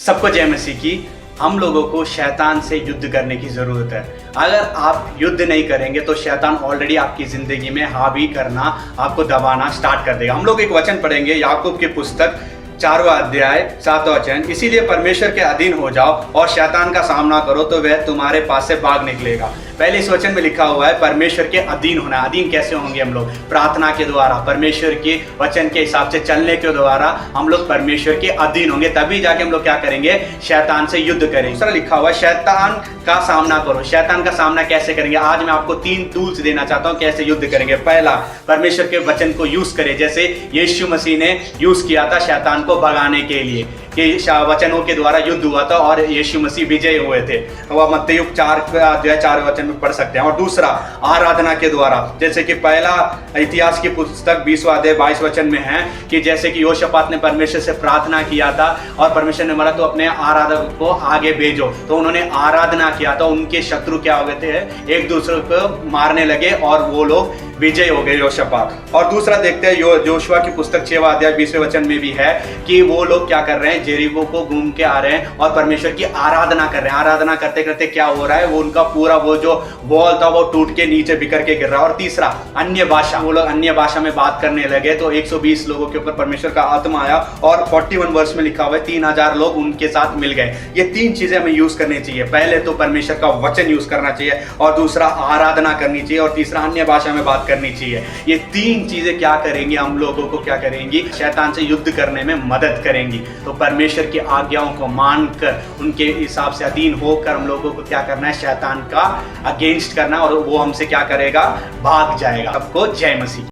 सबको जय मसीह की। हम लोगों को शैतान से युद्ध करने की ज़रूरत है। अगर आप युद्ध नहीं करेंगे तो शैतान ऑलरेडी आपकी ज़िंदगी में हावी करना, आपको दबाना स्टार्ट कर देगा। हम लोग एक वचन पढ़ेंगे याकूब की पुस्तक 4वां अध्याय 7वां वचन, इसीलिए परमेश्वर के अधीन हो जाओ और शैतान का सामना करो तो वह तुम्हारे पास से भाग निकलेगा। पहले इस वचन में लिखा हुआ है परमेश्वर के अधीन होना। अधीन कैसे होंगे हम लोग? प्रार्थना के द्वारा, परमेश्वर के वचन के हिसाब से चलने के द्वारा हम लोग परमेश्वर के अधीन होंगे, तभी जाके हम लोग क्या करेंगे? शैतान से युद्ध करेंगे। दूसरा लिखा हुआ है शैतान का सामना करो। शैतान का सामना कैसे करेंगे? आज मैं आपको 3 टूल्स देना चाहता हूँ कैसे युद्ध करेंगे। पहला, परमेश्वर के वचन को यूज करें, जैसे यीशु मसीह ने यूज किया था शैतान को भगाने के लिए, कि वचनों के द्वारा युद्ध हुआ था और यीशु मसीह विजय हुए थे। वह मत्ती 4 वचन में पढ़ सकते हैं। और दूसरा, आराधना के द्वारा, जैसे कि पहला इतिहास की पुस्तक 20वां अध्याय 22 वचन में है कि जैसे कि योशापात ने परमेश्वर से प्रार्थना किया था और परमेश्वर ने बोला तो अपने आराधक को आगे भेजो, तो उन्होंने आराधना किया था। उनके शत्रु क्या हो गए थे? एक दूसरे को मारने लगे और वो लोग विजय हो गए योशापात। और दूसरा देखते हैं जोशुआ की पुस्तक 6वां अध्याय 20वें वचन में भी है कि वो लोग क्या कर रहे हैं? जेरिको को घूम के आ रहे हैं और परमेश्वर की आराधना कर रहे हैं। आराधना करते करते क्या हो रहा है? वो उनका पूरा वो जो वॉल था वो टूट के नीचे बिखर के गिर रहा है। और तीसरा, अन्य भाषा, वो लोग अन्य भाषा में बात करने लगे तो 120 लोगों के ऊपर परमेश्वर का आत्मा आया और 41 वर्ष में लिखा हुआ है 3000 लोग उनके साथ मिल गए। ये 3 चीजें हमें यूज करनी चाहिए। पहले तो परमेश्वर का वचन यूज करना चाहिए, और दूसरा आराधना करनी चाहिए, और तीसरा अन्य भाषा में बात करनी चाहिए। ये 3 चीजें क्या करेंगी? हम लोगों को क्या करेंगी? शैतान से युद्ध करने में मदद करेंगी। तो परमेश्वर की आज्ञाओं को मानकर, उनके हिसाब से अधीन होकर हम लोगों को क्या करना है? शैतान का अगेंस्ट करना, और वो हमसे क्या करेगा? भाग जाएगा। सबको जय मसीह।